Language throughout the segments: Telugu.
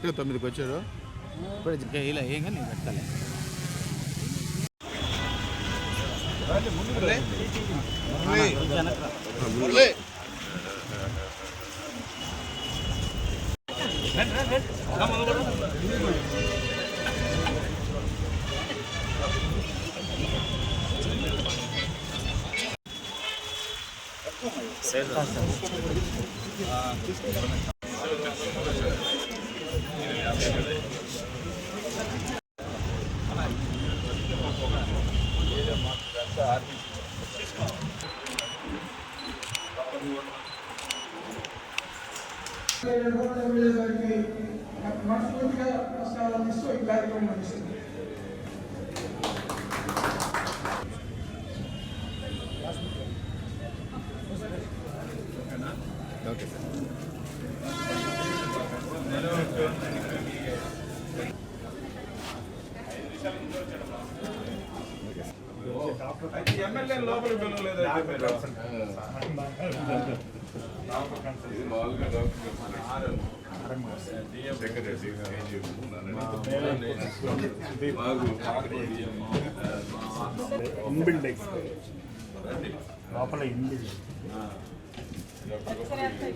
కరెక్ట్గా 9కి వచ్చారు. ఇప్పుడు ఇలా ఏం కానీ నేను పెట్టాలి. మనస్ఫూర్తిగా నమస్కారాలు ఇస్తూ ఈ కార్యక్రమం నడుస్తుంది. Okay sir. ఎమ్మెల్యే లోపలికి పిలవలేదు.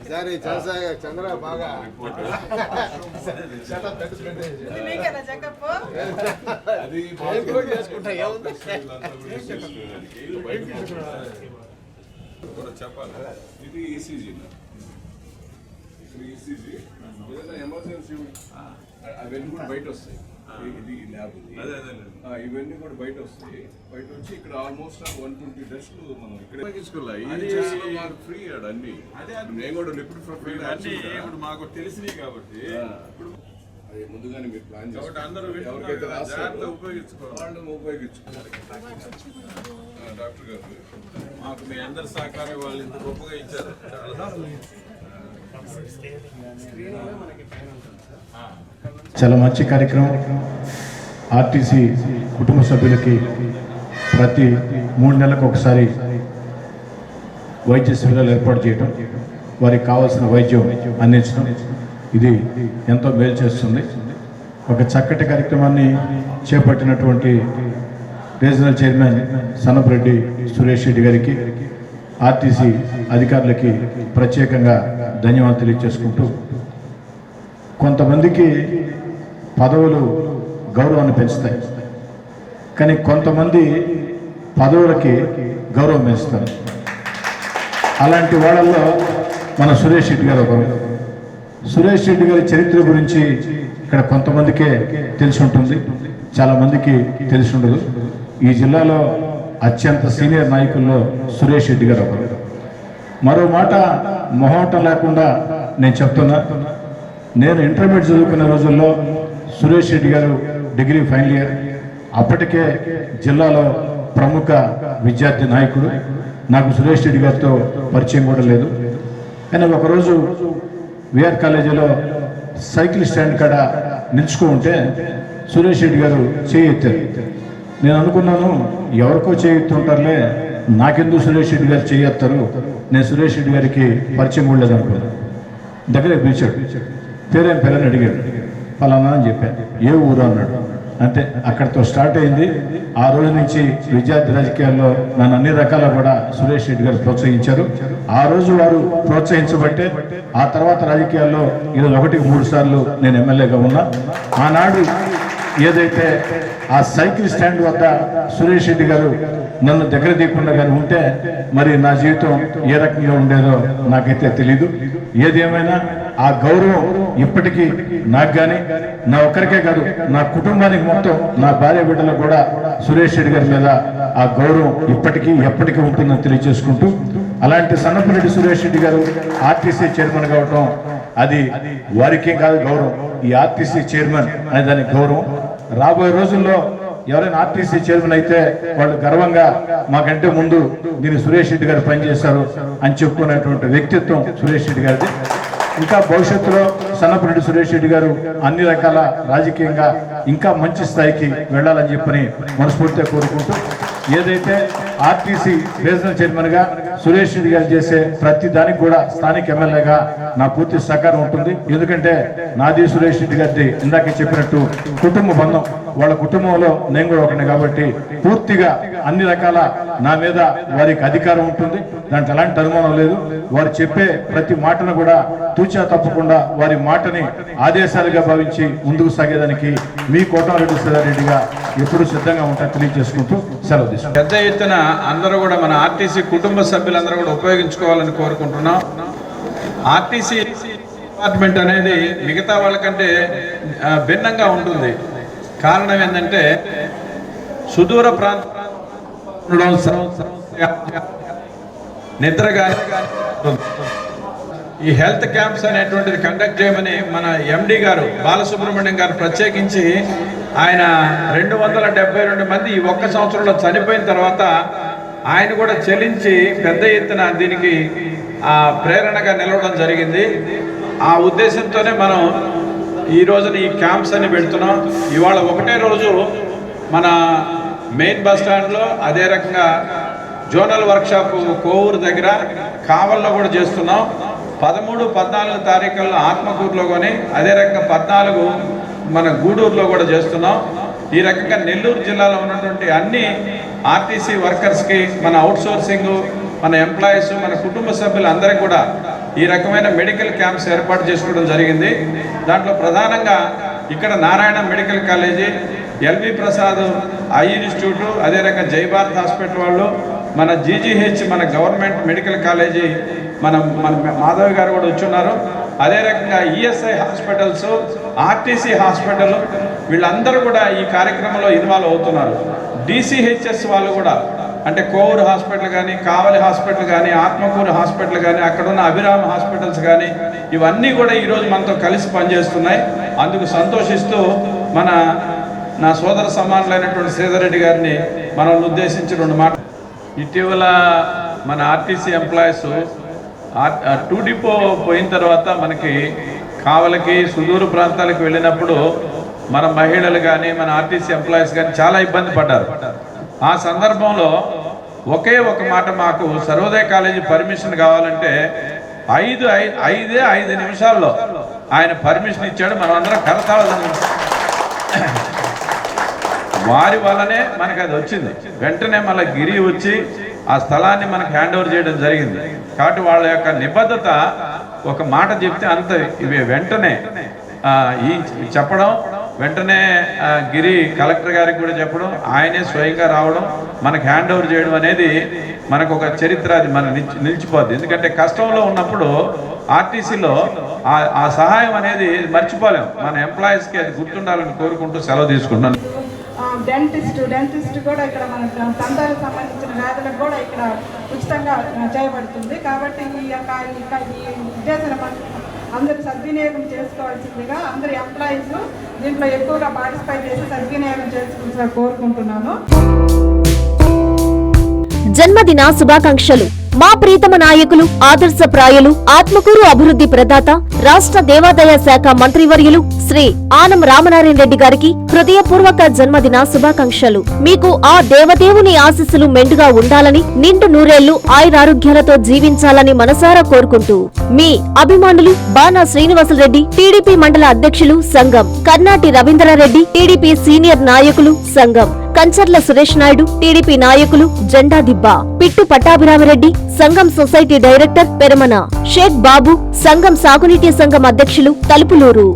సరే చంద్ర బాగా చెప్పాలి. ఇది ఈసీజీ ఏదైనా ఎమర్జెన్సీ అవన్నీ కూడా బయట వస్తాయి. ఇది ల్యాబ్, ఇవన్నీ కూడా బయట వస్తాయి. బయట వచ్చి ఇక్కడ ఆల్మోస్ట్ 120 టెస్ట్లు మనం ఇక్కడ ఫ్రీ అన్ని. నేను కూడా లిక్విడ్ ఫ్రీ ఇప్పుడు మాకు తెలిసినవి కాబట్టి అది ముందుగానే మీరు ప్లాన్ కాబట్టి అందరూ ఎవరికైతే ఉపయోగించుకోవాలి ఉపయోగించుకోవాలి. డాక్టర్ గారు మాకు మీ అందరి సహకారం వాళ్ళు ఇంత గొప్పగా ఇచ్చారు. చాలా మంచి కార్యక్రమం. ఆర్టీసీ కుటుంబ సభ్యులకి ప్రతి 3 నెలలకు ఒకసారి వైద్య శిబిరాలు ఏర్పాటు చేయడం, వారికి కావాల్సిన వైద్యం అందించడం, ఇది ఎంతో మేలు చేస్తుంది. ఒక చక్కటి కార్యక్రమాన్ని చేపట్టినటువంటి రీజనల్ చైర్మన్ సన్నపరెడ్డి సురేష్ రెడ్డి గారికి, ఆర్టీసీ అధికారులకి ప్రత్యేకంగా ధన్యవాదాలు తెలియజేసుకుంటూ, కొంతమందికి పదవులు గౌరవాన్ని పెంచుతాయి, కానీ కొంతమంది పదవులకి గౌరవం పెంచుతారు. అలాంటి వాళ్ళల్లో మన సురేష్ రెడ్డి గారు ఒకరు. సురేష్ రెడ్డి గారి చరిత్ర గురించి ఇక్కడ కొంతమందికే తెలిసి ఉంటుంది, చాలామందికి తెలిసి ఉండదు. ఈ జిల్లాలో అత్యంత సీనియర్ నాయకుల్లో సురేష్ రెడ్డి గారు ఒకరు. మరో మాట మొహమాటం లేకుండా నేను చెప్తున్నా, నేను ఇంటర్మీడియట్ చదువుకునే రోజుల్లో సురేష్ రెడ్డి గారు డిగ్రీ ఫైనల్ ఇయర్, అప్పటికే జిల్లాలో ప్రముఖ విద్యార్థి నాయకుడు. నాకు సురేష్ రెడ్డి గారితో పరిచయం కూడా లేదు. కానీ ఒకరోజు విఆర్ కాలేజీలో సైకిల్ స్టాండ్ కాడ నిలుచుకుంటే సురేష్ రెడ్డి గారు చేయెత్తారు. నేను అనుకున్నాను, ఎవరికో చేయెత్తుంటారులే, నాకెందుకు సురేష్ రెడ్డి గారు చేయెత్తారు, నేను సురేష్ రెడ్డి గారికి పరిచయం కూడా లేదు అనుకున్నాను. దగ్గర పిలిచాడు, పేరేం పేరని అడిగాడు. ఫలానా అని చెప్పాను. ఏ ఊరు అన్నాడు. అంతే, అక్కడితో స్టార్ట్ అయింది. ఆ రోజు నుంచి విద్యార్థి రాజకీయాల్లో నన్ను అన్ని రకాల కూడా సురేష్ రెడ్డి గారు ప్రోత్సహించారు. ఆ రోజు వారు ప్రోత్సహించబట్టే ఆ తర్వాత రాజకీయాల్లో ఈరోజు 1కి 3 సార్లు నేను ఎమ్మెల్యేగా ఉన్నా. ఆనాడు ఏదైతే ఆ సైకిల్ స్టాండ్ వద్ద సురేష్ రెడ్డి గారు నన్ను దగ్గర తీయకుండా కానీ ఉంటే మరి నా జీవితం ఏ రకంగా ఉండేదో నాకైతే తెలీదు. ఏదేమైనా ఆ గౌరవం ఇప్పటికీ నాకు కానీ, నా ఒక్కరికే కాదు, నా కుటుంబానికి మొత్తం, నా భార్య బిడ్డలకు కూడా సురేష్ రెడ్డి గారి మీద ఆ గౌరవం ఇప్పటికీ ఎప్పటికీ ఉంటుందని తెలియజేసుకుంటూ, అలాంటి సన్నపరెడ్డి సురేష్ రెడ్డి గారు ఆర్టీసీ చైర్మన్ కావటం అది వారికే కాదు గౌరవం, ఈ ఆర్టీసీ చైర్మన్ అనే దానికి గౌరవం. రాబోయే రోజుల్లో ఎవరైనా ఆర్టీసీ చైర్మన్ అయితే వాళ్ళు గర్వంగా మాకంటే ముందు దీన్ని సురేష్ రెడ్డి గారు పనిచేశారు అని చెప్పుకునేటువంటి వ్యక్తిత్వం సురేష్ రెడ్డి గారిది. ఇంకా భవిష్యత్తులో సన్నపరెడ్డి సురేష్ రెడ్డి గారు అన్ని రకాల రాజకీయంగా ఇంకా మంచి స్థాయికి వెళ్ళాలని చెప్పని మనస్ఫూర్తిగా కోరుకుంటూ, ఏదైతే ఆర్టీసీ రీజనల్ చైర్మన్ గా సురేష్ రెడ్డి గారు చేసే ప్రతి దానికి కూడా స్థానిక ఎమ్మెల్యేగా నా పూర్తి సహకారం ఉంటుంది. ఎందుకంటే నాది సురేష్ రెడ్డి గారి ఇందాక చెప్పినట్టు కుటుంబ బంధం, వాళ్ళ కుటుంబంలో నేను కూడా ఒకటి కాబట్టి పూర్తిగా అన్ని రకాల నా మీద వారికి అధికారం ఉంటుంది. దాంట్లో ఎలాంటి అనుమానం లేదు. వారు చెప్పే ప్రతి మాటను కూడా తూచా తప్పకుండా వారి మాటని ఆదేశాలుగా భావించి ముందుకు సాగేదానికి మీ కోటమిరెడ్డి శ్రీధర్రెడ్డిగా ఎప్పుడు సిద్ధంగా ఉంటా తెలియజేసుకుంటూ సెలవు తీసుకుంటాం. పెద్ద ఎత్తున అందరూ కూడా మన ఆర్టీసీ కుటుంబ సభ్యులందరూ కూడా ఉపయోగించుకోవాలని కోరుకుంటున్నాం. ఆర్టీసీ డిపార్ట్మెంట్ అనేది మిగతా వాళ్ళకంటే భిన్నంగా ఉంటుంది. కారణం ఏంటంటే సుదూర ప్రాంతం నిద్రగా ఈ హెల్త్ క్యాంప్స్ అనేటువంటిది కండక్ట్ చేయమని మన ఎండి గారు బాలసుబ్రహ్మణ్యం గారు ప్రత్యేకించి ఆయన 272 మంది ఈ ఒక్క సంవత్సరంలో చనిపోయిన తర్వాత ఆయన కూడా చెల్లించి పెద్ద ఎత్తున దీనికి ప్రేరణగా నిలవడం జరిగింది. ఆ ఉద్దేశంతోనే మనం ఈ రోజున ఈ క్యాంప్స్ అని పెడుతున్నాం. ఇవాళ ఒకటే రోజు మన మెయిన్ బస్ స్టాండ్లో, అదే రకంగా జోనల్ వర్క్షాప్ కోవూరు దగ్గర, కావల్లో కూడా చేస్తున్నాం. 13, 14 తారీఖుల్లో ఆత్మకూరులో కొని, అదే రకంగా 14 మన గూడూరులో కూడా చేస్తున్నాం. ఈ రకంగా నెల్లూరు జిల్లాలో ఉన్నటువంటి అన్ని ఆర్టీసీ వర్కర్స్కి మన అవుట్సోర్సింగ్, మన ఎంప్లాయీస్, మన కుటుంబ సభ్యులందరికీ కూడా ఈ రకమైన మెడికల్ క్యాంప్స్ ఏర్పాటు చేసుకోవడం జరిగింది. దాంట్లో ప్రధానంగా ఇక్కడ Narayana medical college, LV Prasad eye institute, అదే రకంగా జై భారత్ హాస్పిటల్ వాళ్ళు, మన జీజీహెచ్ మన గవర్నమెంట్ మెడికల్ కాలేజీ మన మాధవ్ గారు కూడా వచ్చున్నారు. అదే రకంగా ఈఎస్ఐ హాస్పిటల్స్, ఆర్టీసీ హాస్పిటల్, వీళ్ళందరూ కూడా ఈ కార్యక్రమంలో ఇన్వాల్వ్ అవుతున్నారు. డిసిహెచ్ఎస్ వాళ్ళు కూడా, అంటే కోవూరు హాస్పిటల్ కానీ, కావలి హాస్పిటల్ కానీ, ఆత్మకూరు హాస్పిటల్ కానీ, అక్కడ ఉన్న అభిరామ్ హాస్పిటల్స్ కానీ, ఇవన్నీ కూడా ఈరోజు మనతో కలిసి పనిచేస్తున్నాయి. అందుకు సంతోషిస్తూ నా సోదర సమానులైనటువంటి శ్రీధర్రెడ్డి గారిని మనల్ని ఉద్దేశించి 2 మాటలు. ఇటీవల మన ఆర్టీసీ ఎంప్లాయీస్ 2 డిపో పోయిన తర్వాత మనకి కావలికి, సుదూర ప్రాంతాలకు వెళ్ళినప్పుడు మన మహిళలు కానీ, మన ఆర్టీసీ ఎంప్లాయీస్ కానీ చాలా ఇబ్బంది పడ్డారు. ఆ సందర్భంలో ఒకే ఒక మాట, మాకు సర్వోదయ కాలేజీ పర్మిషన్ కావాలంటే 5 నిమిషాల్లో ఆయన పర్మిషన్ ఇచ్చాడు. మనం అందరం కరతాళం. వారి వల్లనే మనకు అది వచ్చింది. వెంటనే మళ్ళీ గిరి వచ్చి ఆ స్థలాన్ని మనకు హ్యాండ్ ఓవర్ చేయడం జరిగింది. కాబట్టి వాళ్ళ యొక్క నిబద్ధత, ఒక మాట చెప్తే అంత ఇవి వెంటనే చెప్పడం, వెంటనే గిరి కలెక్టర్ గారికి కూడా చెప్పడం, ఆయనే స్వయంగా రావడం, మనకు హ్యాండ్ ఓవర్ చేయడం అనేది మనకు ఒక చరిత్ర, అది మన నిలిచిపోద్ది. ఎందుకంటే కష్టంలో ఉన్నప్పుడు ఆర్టీసీలో ఆ సహాయం అనేది మర్చిపోలేం. మన ఎంప్లాయీస్కి అది గుర్తుండాలని కోరుకుంటూ సెలవు తీసుకుంటున్నాను. డెంటిస్ట్ కూడా ఇక్కడ మన దంతాలకు సంబంధించిన వ్యాధులకు కూడా ఇక్కడ ఉచితంగా చేయబడుతుంది. కాబట్టి ఈ ఉద్దేశాన్ని అందరూ సద్వినియోగం చేసుకోవాల్సిందిగా అందరు ఎంప్లాయీస్ దీంట్లో ఎక్కువగా పార్టిసిపేట్ చేసి సద్వినియోగం చేసుకోవాల్సిందిగా కోరుకుంటున్నాను. జన్మదిన శుభాకాంక్షలు. మా ప్రీతమ నాయకులు, ఆదర్శప్రాయులు, ఆత్మకూరు అభివృద్ధి ప్రదాత, రాష్ట్ర దేవాదాయ శాఖ మంత్రివర్యులు శ్రీ ఆనం రామనారాయణ రెడ్డి గారికి హృదయపూర్వక జన్మదిన శుభాకాంక్షలు. మీకు ఆ దేవదేవుని ఆశీస్సులు మెండుగా ఉండాలని, నిండు నూరేళ్లు ఆయురారోగ్యాలతో జీవించాలని మనసారా కోరుకుంటూ మీ అభిమానులు బాణా శ్రీనివాసులరెడ్డి, టీడీపీ మండల అధ్యక్షులు సంఘం, కర్నాటి రవీంద్రారెడ్డి, టీడీపీ సీనియర్ నాయకులు సంఘం, కంచర్ల సురేష్ నాయుడు, టీడీపీ నాయకులు జెండా దిబ్బా, పిట్టు పట్టాభిరామిరెడ్డి, సంఘం సొసైటీ డైరెక్టర్ పెరమన, షేక్ బాబు, సంఘం సాగునీటి సంఘం అధ్యక్షులు తలుపులూరు.